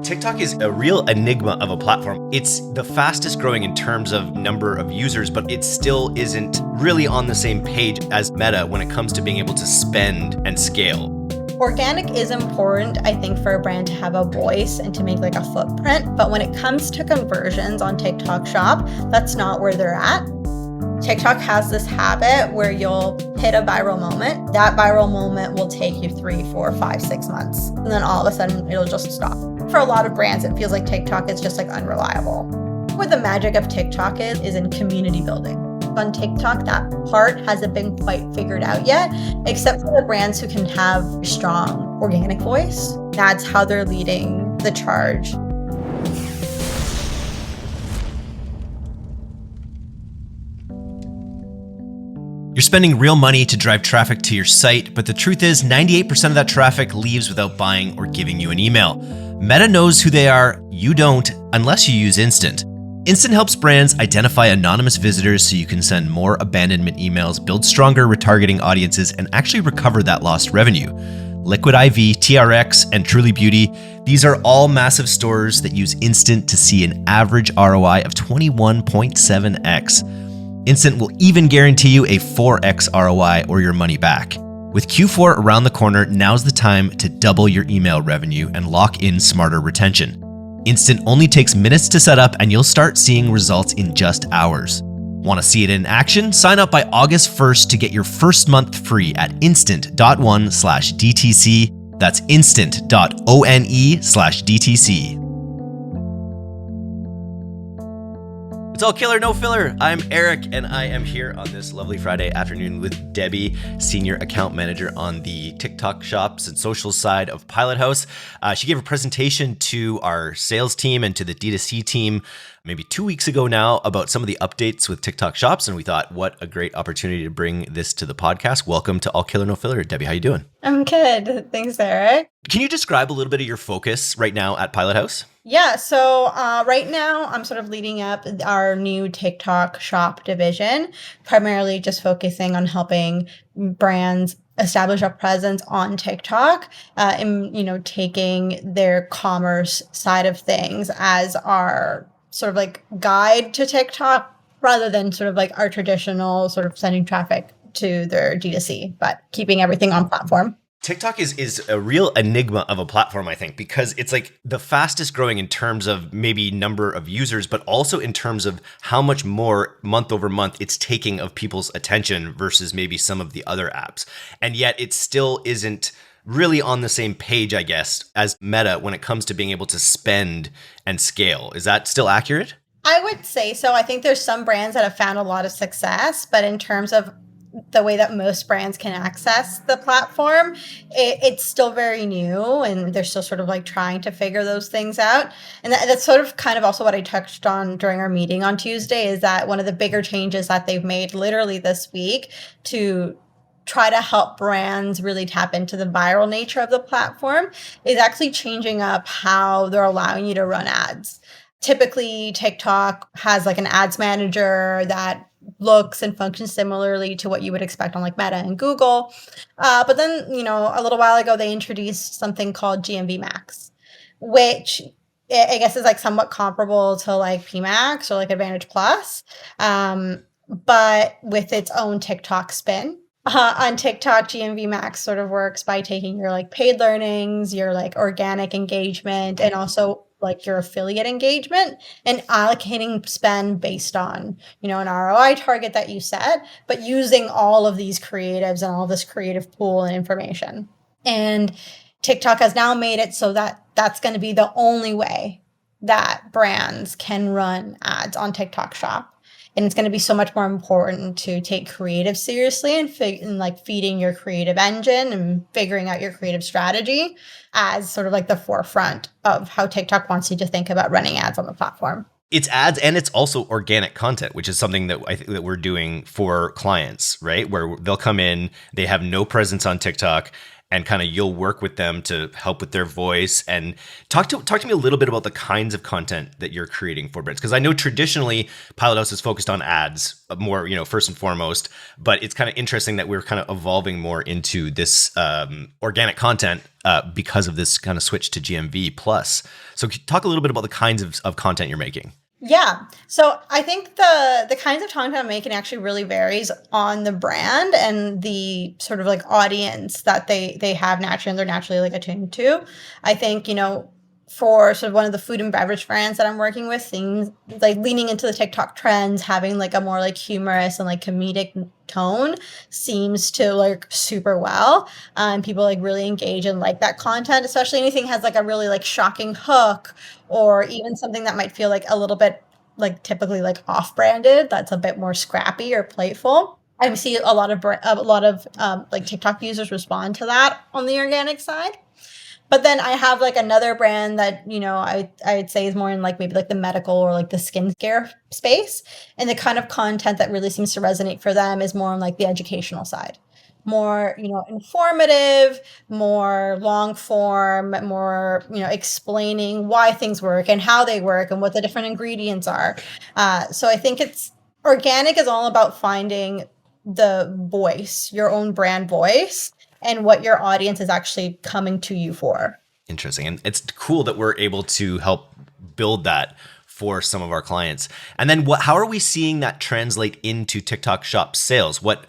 TikTok is a real enigma of a platform. It's the fastest growing in terms of number of users, but it still isn't really on the same page as Meta when it comes to being able to spend and scale. Organic is important, I think, for a brand to have a voice and to make like a footprint. But when it comes to conversions on TikTok Shop, that's not where they're at. TikTok has this habit where you'll hit a viral moment. That viral moment will take you 3, 4, 5, 6 months. And then all of a sudden it'll just stop. For a lot of brands, it feels like TikTok is just like unreliable. What the magic of TikTok is in community building. On TikTok, that part hasn't been quite figured out yet, except for the brands who can have a strong organic voice. That's how they're leading the charge. You're spending real money to drive traffic to your site, but the truth is 98% of that traffic leaves without buying or giving you an email. Meta knows who they are, you don't, unless you use Instant. Instant helps brands identify anonymous visitors so you can send more abandonment emails, build stronger retargeting audiences, and actually recover that lost revenue. Liquid IV, TRX, and Truly Beauty, these are all massive stores that use Instant to see an average ROI of 21.7x. Instant will even guarantee you a 4x ROI or your money back. With Q4 around the corner, now's the time to double your email revenue and lock in smarter retention. Instant only takes minutes to set up and you'll start seeing results in just hours. Want to see it in action? Sign up by August 1st to get your first month free at instant.one/DTC. That's instant.one/DTC. It's all killer, no filler. I'm Eric, and I am here on this lovely Friday afternoon with Debbie, Senior Account Manager on the TikTok shops and social side of Pilothouse. She gave a presentation to our sales team and to the D2C team maybe 2 weeks ago now about some of the updates with TikTok shops, and we thought, what a great opportunity to bring this to the podcast. Welcome to All Killer, No Filler. Debbie, how you doing? I'm good. Thanks, Eric. Can you describe a little bit of your focus right now at Pilothouse? Yeah, so right now I'm sort of leading up our new TikTok shop division, primarily just focusing on helping brands establish a presence on TikTok and, taking their commerce side of things as our sort of like guide to TikTok rather than sort of like our traditional sort of sending traffic to their D2C, but keeping everything on platform. TikTok is a real enigma of a platform, I think, because it's like the fastest growing in terms of maybe number of users, but also in terms of how much more month over month it's taking of people's attention versus maybe some of the other apps. And yet it still isn't really on the same page, I guess, as Meta when it comes to being able to spend and scale. Is that still accurate? I would say so. I think there's some brands that have found a lot of success, but in terms of the way that most brands can access the platform, it's still very new and they're still sort of like trying to figure those things out. And that's sort of kind of also what I touched on during our meeting on Tuesday, is that one of the bigger changes that they've made literally this week to try to help brands really tap into the viral nature of the platform is actually changing up how they're allowing you to run ads. Typically, TikTok has like an ads manager that looks and functions similarly to what you would expect on like Meta and Google. But then, a little while ago, they introduced something called GMV Max, which I guess is like somewhat comparable to like PMax or like Advantage Plus, but with its own TikTok spin. On TikTok, GMV Max sort of works by taking your like paid learnings, your like organic engagement, and also like your affiliate engagement and allocating spend based on, an ROI target that you set, but using all of these creatives and all this creative pool and information. And TikTok has now made it so that that's going to be the only way that brands can run ads on TikTok Shop. And it's going to be so much more important to take creative seriously and like feeding your creative engine and figuring out your creative strategy as sort of like the forefront of how TikTok wants you to think about running ads on the platform. It's ads and it's also organic content, which is something that I think that we're doing for clients, right? Where they'll come in, they have no presence on TikTok, and kind of you'll work with them to help with their voice. And talk to me a little bit about the kinds of content that you're creating for brands, because I know traditionally Pilothouse is focused on ads more, first and foremost, but it's kind of interesting that we're kind of evolving more into this organic content because of this kind of switch to GMV plus. So talk a little bit about the kinds of content you're making. Yeah. So I think the kinds of content I'm making actually really varies on the brand and the sort of like audience that they have naturally and they're naturally like attuned to. I think, for sort of one of the food and beverage brands that I'm working with, things like leaning into the TikTok trends, having like a more like humorous and like comedic tone seems to like super well. And people like really engage and like that content, especially anything has like a really like shocking hook or even something that might feel like a little bit like typically like off-branded, that's a bit more scrappy or playful. I see a lot of like TikTok users respond to that on the organic side. But then I have like another brand that, I'd say is more in like maybe like the medical or like the skincare space. And the kind of content that really seems to resonate for them is more on like the educational side. More, informative, more long form, more, explaining why things work and how they work and what the different ingredients are. So I think it's organic is all about finding the voice, your own brand voice, and what your audience is actually coming to you for. Interesting. And it's cool that we're able to help build that for some of our clients. And then how are we seeing that translate into TikTok Shop sales? What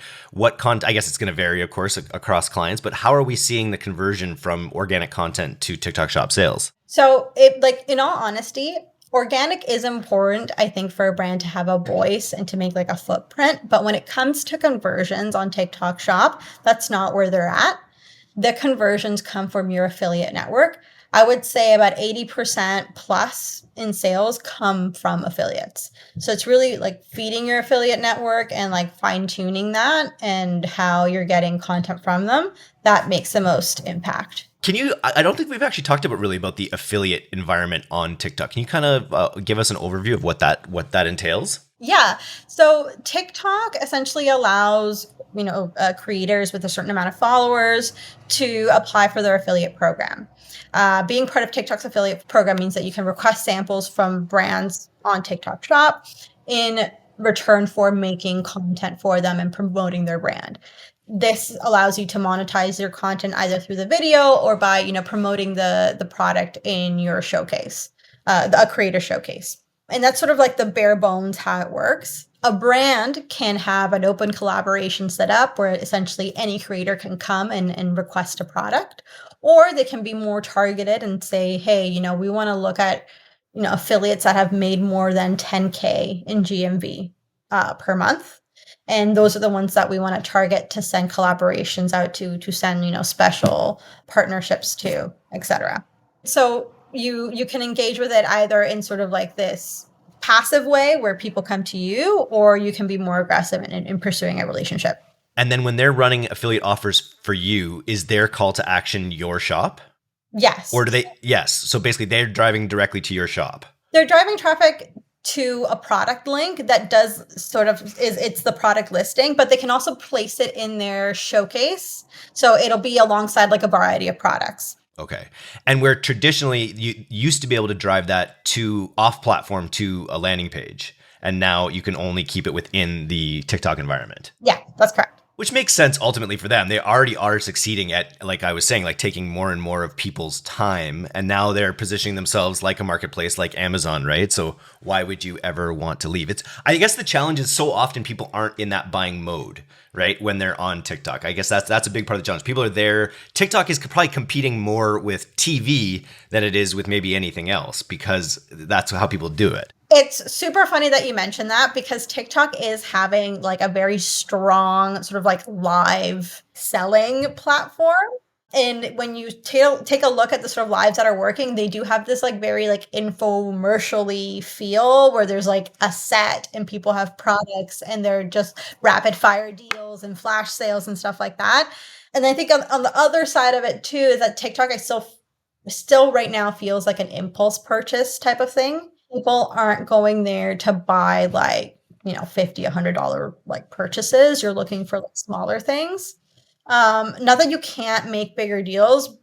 content, I guess it's going to vary, of course, across clients, but how are we seeing the conversion from organic content to TikTok Shop sales? So in all honesty, organic is important, I think, for a brand to have a voice and to make like a footprint. But when it comes to conversions on TikTok Shop, that's not where they're at. The conversions come from your affiliate network. I would say about 80% plus in sales come from affiliates. So it's really like feeding your affiliate network and like fine tuning that and how you're getting content from them. That makes the most impact. I don't think we've actually talked about the affiliate environment on TikTok. Can you kind of give us an overview of what that entails? Yeah. So TikTok essentially allows, creators with a certain amount of followers to apply for their affiliate program. Being part of TikTok's affiliate program means that you can request samples from brands on TikTok Shop in return for making content for them and promoting their brand. This allows you to monetize your content either through the video or by, promoting the product in your showcase, a creator showcase. And that's sort of like the bare bones how it works. A brand can have an open collaboration set up where essentially any creator can come and request a product, or they can be more targeted and say, hey, we want to look at, affiliates that have made more than 10K in GMV per month. And those are the ones that we want to target to send collaborations out to send, special partnerships to, etc. So you can engage with it either in sort of like this passive way where people come to you, or you can be more aggressive in pursuing a relationship. And then when they're running affiliate offers for you, is their call to action your shop? Yes. Or do they? Yes. So basically they're driving directly to your shop. They're driving traffic to a product link that does it's the product listing, but they can also place it in their showcase. So it'll be alongside like a variety of products. Okay. And where traditionally you used to be able to drive that to off platform to a landing page, and now you can only keep it within the TikTok environment. Yeah, that's correct. Which makes sense ultimately for them. They already are succeeding at, like I was saying, like taking more and more of people's time. And now they're positioning themselves like a marketplace like Amazon, right? So why would you ever want to leave? I guess the challenge is so often people aren't in that buying mode, right? When they're on TikTok. I guess that's a big part of the challenge. People are there. TikTok is probably competing more with TV than it is with maybe anything else, because that's how people do it. It's super funny that you mentioned that, because TikTok is having like a very strong sort of like live selling platform. And when you take a look at the sort of lives that are working, they do have this like very like infomercial-y feel where there's like a set and people have products and they're just rapid fire deals and flash sales and stuff like that. And I think on the other side of it too is that TikTok still right now feels like an impulse purchase type of thing. People aren't going there to buy like, $50, $100 like purchases. You're looking for like smaller things. Not that you can't make bigger deals,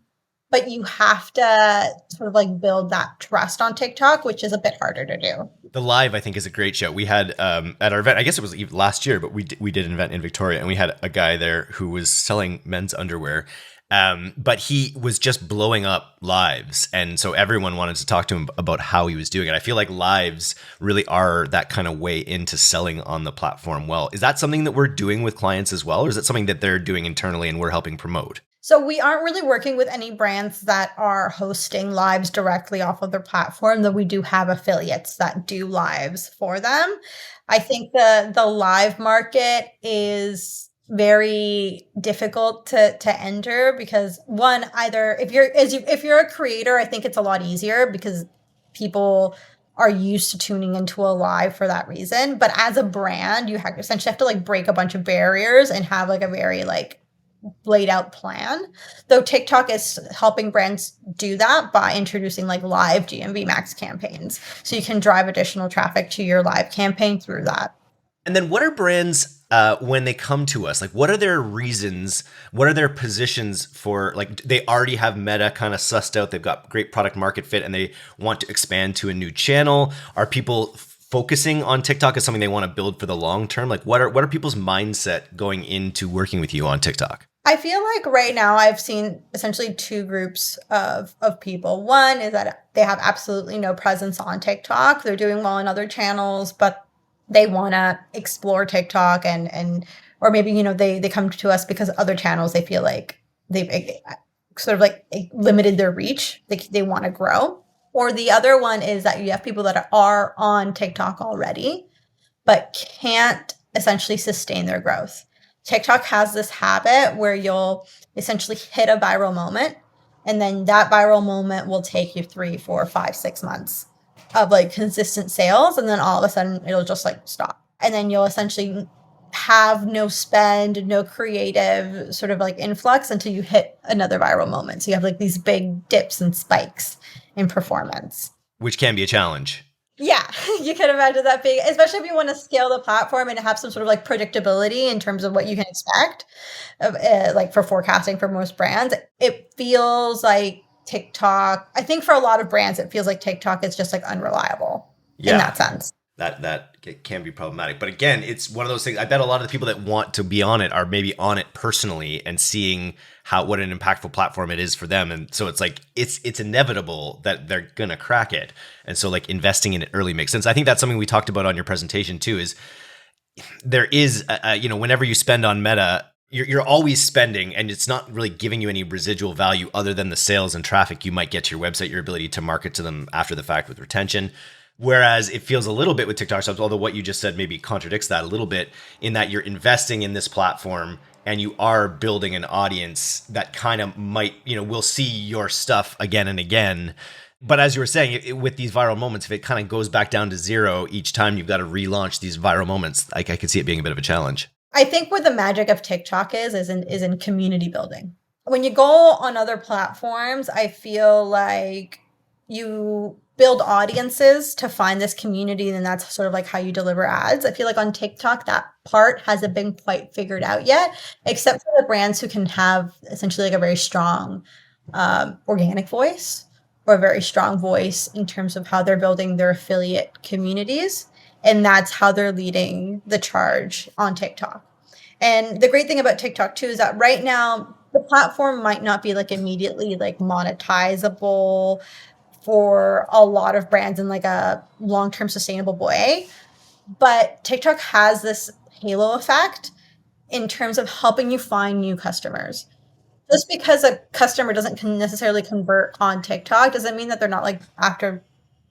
but you have to sort of like build that trust on TikTok, which is a bit harder to do. The Live, I think, is a great show. We had at our event, I guess it was even last year, but we did an event in Victoria, and we had a guy there who was selling men's underwear, but he was just blowing up lives, and so everyone wanted to talk to him about how he was doing it. I feel like lives really are that kind of way into selling on the platform. Well, is that something that we're doing with clients as well, or is it something that they're doing internally and we're helping promote? So we aren't really working with any brands that are hosting lives directly off of their platform, though we do have affiliates that do lives for them. I think the live market is very difficult to enter because one, either if you're a creator, I think it's a lot easier because people are used to tuning into a live for that reason. But as a brand, you essentially have to like break a bunch of barriers and have like a very like laid out plan. Though TikTok is helping brands do that by introducing like live GMV Max campaigns. So you can drive additional traffic to your live campaign through that. And then what are brands when they come to us? Like, what are their reasons? What are their positions for, like, they already have Meta kind of sussed out. They've got great product market fit and they want to expand to a new channel. Are people focusing on TikTok as something they want to build for the long term? Like, what are people's mindset going into working with you on TikTok? I feel like right now I've seen essentially two groups of people. One is that they have absolutely no presence on TikTok. They're doing well in other channels, but they want to explore TikTok and or maybe, you know, they come to us because other channels they feel like they've sort of like limited their reach. They want to grow. Or the other one is that you have people that are on TikTok already, but can't essentially sustain their growth. TikTok has this habit where you'll essentially hit a viral moment, and then that viral moment will take you 3, 4, 5, 6 months of like consistent sales, and then all of a sudden it'll just like stop. And then you'll essentially have no spend, no creative sort of like influx until you hit another viral moment. So you have like these big dips and spikes in performance. Which can be a challenge. Yeah, you can imagine that being, especially if you want to scale the platform and have some sort of like predictability in terms of what you can expect, like for forecasting for most brands. It feels like TikTok, I think for a lot of brands, it feels like TikTok is just like unreliable in that sense. That can be problematic. But again, it's one of those things. I bet a lot of the people that want to be on it are maybe on it personally and seeing what an impactful platform it is for them. And so it's like, it's inevitable that they're going to crack it. And so like investing in it early makes sense. I think that's something we talked about on your presentation too, is there is, whenever you spend on Meta, you're always spending and it's not really giving you any residual value other than the sales and traffic you might get to your website, your ability to market to them after the fact with retention. Whereas it feels a little bit with TikTok subs, although what you just said maybe contradicts that a little bit, in that you're investing in this platform and you are building an audience that kind of might, will see your stuff again and again. But as you were saying, with these viral moments, if it kind of goes back down to zero each time you've got to relaunch these viral moments, I could see it being a bit of a challenge. I think what the magic of TikTok is in community building. When you go on other platforms, I feel like you build audiences to find this community, and that's sort of like how you deliver ads. I feel like on TikTok, that part hasn't been quite figured out yet, except for the brands who can have essentially like a very strong organic voice or a very strong voice in terms of how they're building their affiliate communities. And that's how they're leading the charge on TikTok. And the great thing about TikTok too is that right now the platform might not be like immediately like monetizable for a lot of brands in like a long-term sustainable way. But TikTok has this halo effect in terms of helping you find new customers. Just because a customer doesn't necessarily convert on TikTok doesn't mean that they're not like, after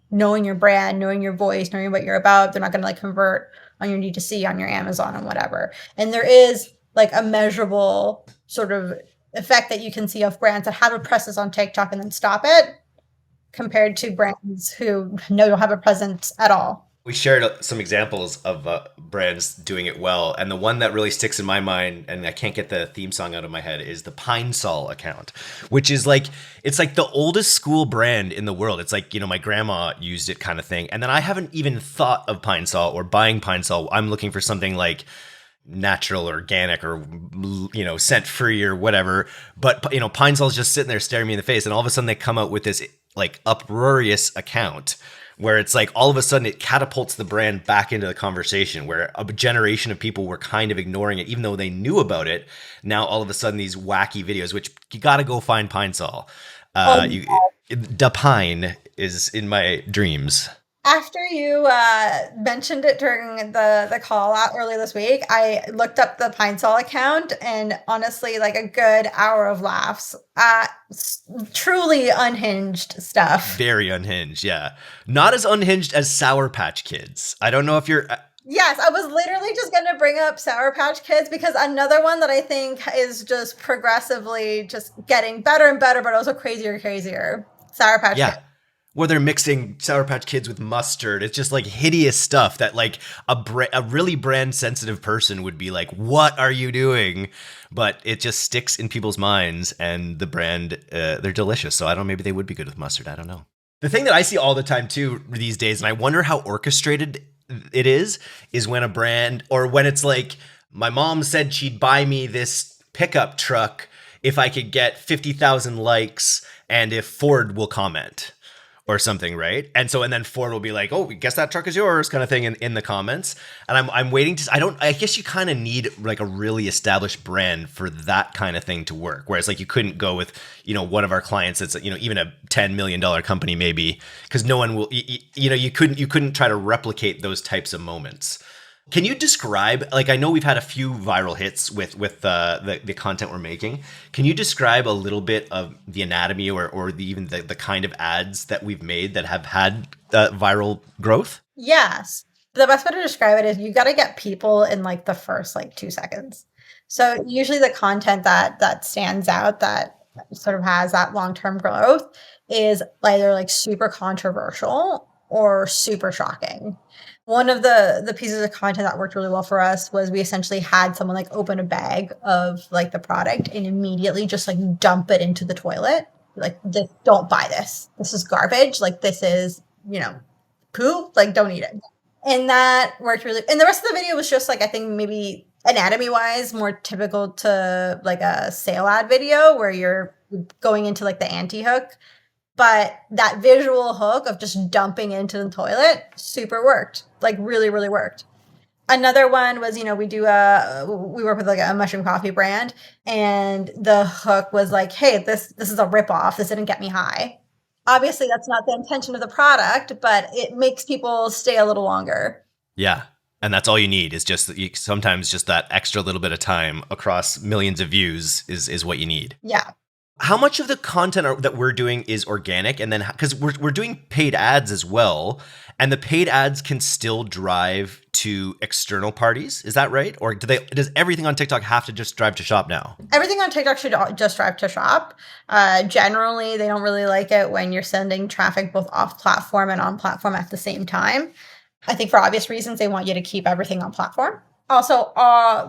knowing your brand, knowing your voice, knowing what you're about, they're not going to like convert on your D2C, on your Amazon and whatever. And there is like a measurable sort of effect that you can see of brands that have a presence on TikTok and then stop it, compared to brands who don't have a presence at all. We shared some examples of brands doing it well. And the one that really sticks in my mind, and I can't get the theme song out of my head, is the Pine Sol account, which is like, it's like the oldest school brand in the world. It's like, my grandma used it kind of thing. And then I haven't even thought of Pine Sol or buying Pine Sol. I'm looking for something like, natural, organic, or scent free or whatever. But Pine Sol's just sitting there staring me in the face, and all of a sudden they come out with this like uproarious account where it's like all of a sudden it catapults the brand back into the conversation, where a generation of people were kind of ignoring it even though they knew about it. Now all of a sudden these wacky videos, which you got to go find Pine Sol. Da Pine is in my dreams. After you mentioned it during the call out earlier this week, I looked up the Pine Sol account, and honestly, like a good hour of laughs. Truly unhinged stuff. Very unhinged, yeah. Not as unhinged as Sour Patch Kids. I don't know if you're... Yes, I was literally just going to bring up Sour Patch Kids, because another one that I think is just progressively just getting better and better, but also crazier and crazier. Sour Patch Kids. Where they're mixing Sour Patch Kids with mustard. It's just like hideous stuff that like a really brand sensitive person would be like, what are you doing? But it just sticks in people's minds, and the brand, they're delicious. So I don't know, maybe they would be good with mustard. I don't know. The thing that I see all the time too these days, and I wonder how orchestrated it is when a brand, or when it's like, my mom said she'd buy me this pickup truck if I could get 50,000 likes and if Ford will comment. Or something, right? And then Ford will be like, "Oh, guess that truck is yours," kind of thing in the comments. And I'm waiting to. I guess you kind of need like a really established brand for that kind of thing to work. Whereas like you couldn't go with one of our clients that's even a $10 million company maybe, because no one will. You couldn't try to replicate those types of moments. Can you describe, like, I know we've had a few viral hits with the content we're making. Can you describe a little bit of the anatomy or even the kind of ads that we've made that have had viral growth? Yes. The best way to describe it is you got to get people in like the first like 2 seconds. So usually the content that stands out, that sort of has that long-term growth, is either like super controversial or super shocking. One of the pieces of content that worked really well for us was we essentially had someone like open a bag of like the product and immediately just like dump it into the toilet. Like, don't buy this. This is garbage. Like, this is, poo. Like, don't eat it. And that worked really. And the rest of the video was just like, I think maybe anatomy wise, more typical to like a sale ad video where you're going into like the anti-hook. But that visual hook of just dumping into the toilet super worked. Like, really, really worked. Another one was, we work with like a mushroom coffee brand, and the hook was like, hey, this is a ripoff. This didn't get me high. Obviously, that's not the intention of the product, but it makes people stay a little longer. Yeah. And that's all you need is just sometimes just that extra little bit of time across millions of views is what you need. Yeah. How much of the content that we're doing is organic? And then, because we're doing paid ads as well, and the paid ads can still drive to external parties. Is that right? Or does everything on TikTok have to just drive to shop now? Everything on TikTok should just drive to shop. Generally, they don't really like it when you're sending traffic both off platform and on platform at the same time. I think for obvious reasons, they want you to keep everything on platform. Also,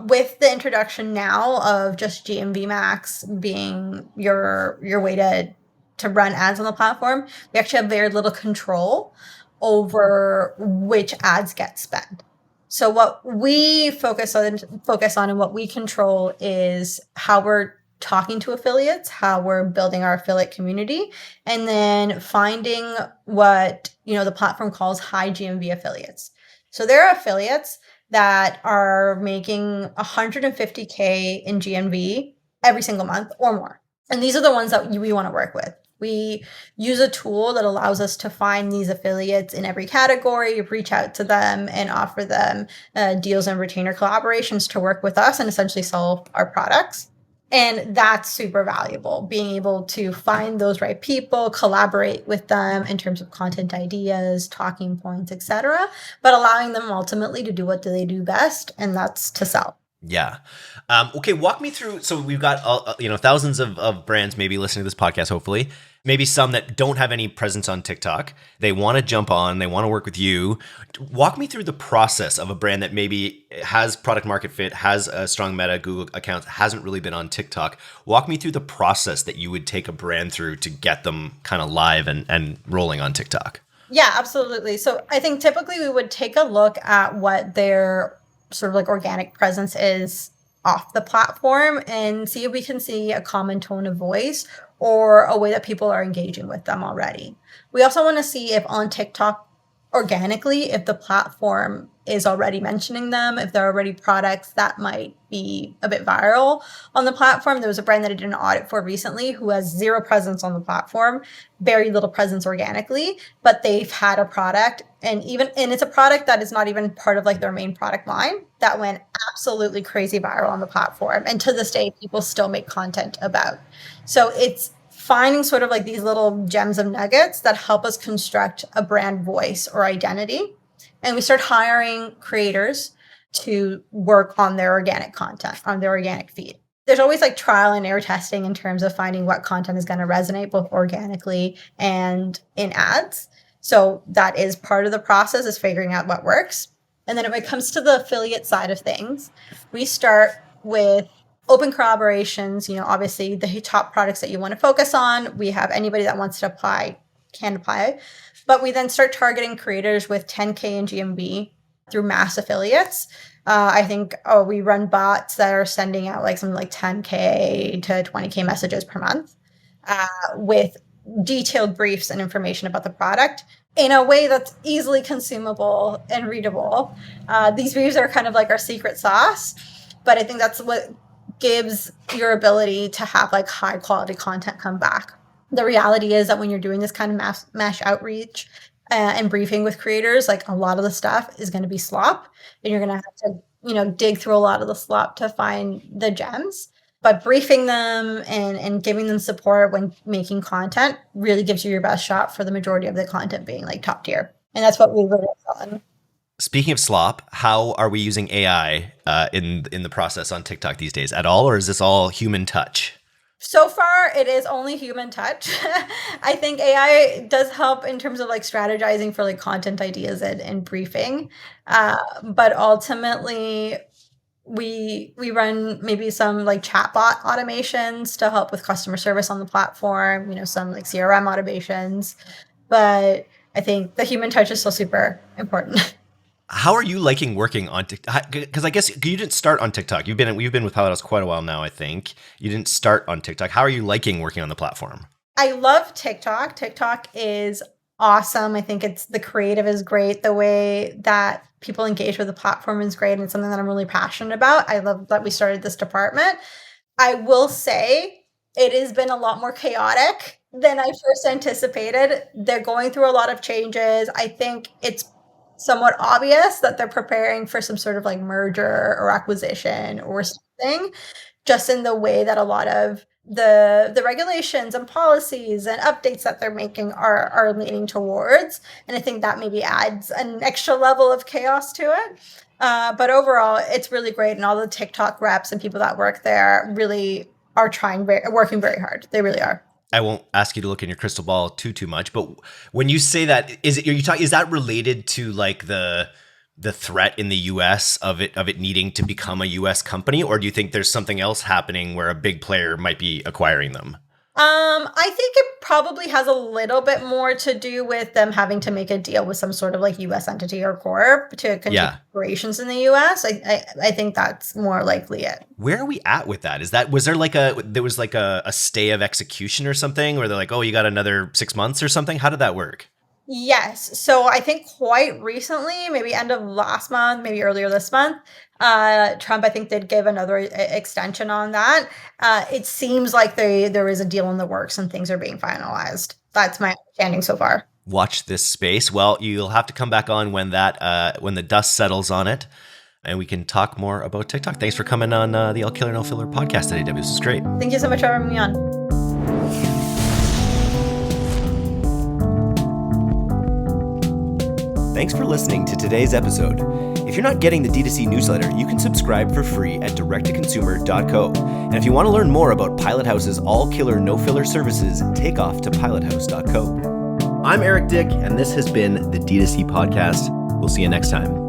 with the introduction now of just GMV Max being your way to run ads on the platform, we actually have very little control over which ads get spent. So what we focus on and what we control is how we're talking to affiliates, how we're building our affiliate community, and then finding what the platform calls high GMV affiliates. So there are affiliates that are making 150K in GMV every single month or more. And these are the ones that we want to work with. We use a tool that allows us to find these affiliates in every category, reach out to them, and offer them deals and retainer collaborations to work with us and essentially sell our products. And that's super valuable, being able to find those right people, collaborate with them in terms of content ideas, talking points, etc., but allowing them ultimately to do what they do best, and that's to sell. Yeah. Okay, walk me through. So we've got thousands of brands maybe listening to this podcast, hopefully. Maybe some that don't have any presence on TikTok. They want to jump on. They want to work with you. Walk me through the process of a brand that maybe has product market fit, has a strong Meta Google account, hasn't really been on TikTok. Walk me through the process that you would take a brand through to get them kind of live and rolling on TikTok. Yeah, absolutely. So I think typically we would take a look at what their sort of like organic presence is off the platform, and see if we can see a common tone of voice or a way that people are engaging with them already. We also want to see if on TikTok organically, if the platform is already mentioning them, if there are already products that might be a bit viral on the platform. There was a brand that I did an audit for recently who has zero presence on the platform, very little presence organically, but they've had a product and it's a product that is not even part of like their main product line that went absolutely crazy viral on the platform. And to this day, people still make content about. So it's finding sort of like these little gems of nuggets that help us construct a brand voice or identity. And we start hiring creators to work on their organic content, on their organic feed. There's always like trial and error testing in terms of finding what content is going to resonate both organically and in ads. So that is part of the process, is figuring out what works. And then when it comes to the affiliate side of things, we start with open collaborations. Obviously the top products that you want to focus on. We have anybody that wants to apply can apply, but we then start targeting creators with 10K in GMV through mass affiliates. I think we run bots that are sending out like something like 10K to 20K messages per month with detailed briefs and information about the product in a way that's easily consumable and readable. These briefs are kind of like our secret sauce, but I think that's what gives your ability to have like high quality content come back. The reality is that when you're doing this kind of mass outreach and briefing with creators, like a lot of the stuff is going to be slop, and you're going to have to, dig through a lot of the slop to find the gems. But briefing them and giving them support when making content really gives you your best shot for the majority of the content being like top tier. And that's what we really on. Speaking of slop, how are we using AI in the process on TikTok these days at all, or is this all human touch? So far, it is only human touch. I think AI does help in terms of like strategizing for like content ideas and briefing. But ultimately, we run maybe some like chatbot automations to help with customer service on the platform, some like CRM automations. But I think the human touch is still super important. How are you liking working on TikTok? Because I guess you didn't start on TikTok. You've been with Pilothouse quite a while now, I think. You didn't start on TikTok. How are you liking working on the platform? I love TikTok. TikTok is awesome. I think the creative is great. The way that people engage with the platform is great, and it's something that I'm really passionate about. I love that we started this department. I will say it has been a lot more chaotic than I first anticipated. They're going through a lot of changes. I think it's somewhat obvious that they're preparing for some sort of like merger or acquisition or something, just in the way that a lot of the regulations and policies and updates that they're making are leaning towards. And I think that maybe adds an extra level of chaos to it. But overall, it's really great. And all the TikTok reps and people that work there really are working very hard. They really are. I won't ask you to look in your crystal ball too much, but when you say that, is that related to like the threat in the US of it needing to become a US company, or do you think there's something else happening where a big player might be acquiring them? I think it probably has a little bit more to do with them having to make a deal with some sort of like US entity or corp to continue operations in the US. I think that's more likely it. Where are we at with that? Was there like a stay of execution or something, or they're like, oh, you got another 6 months or something? How did that work? Yes. So I think quite recently, maybe end of last month, maybe earlier this month, Trump, I think, did give another extension on that. It seems like there is a deal in the works and things are being finalized. That's my understanding so far. Watch this space. Well, you'll have to come back on when the dust settles on it, and we can talk more about TikTok. Thanks for coming on the All Killer No Filler podcast today, Debbie. This is great. Thank you so much for having me on. Thanks for listening to today's episode. If you're not getting the D2C newsletter, you can subscribe for free at directtoconsumer.co. And if you want to learn more about Pilothouse's all-killer, no-filler services, take off to pilothouse.co. I'm Eric Dick, and this has been the D2C podcast. We'll see you next time.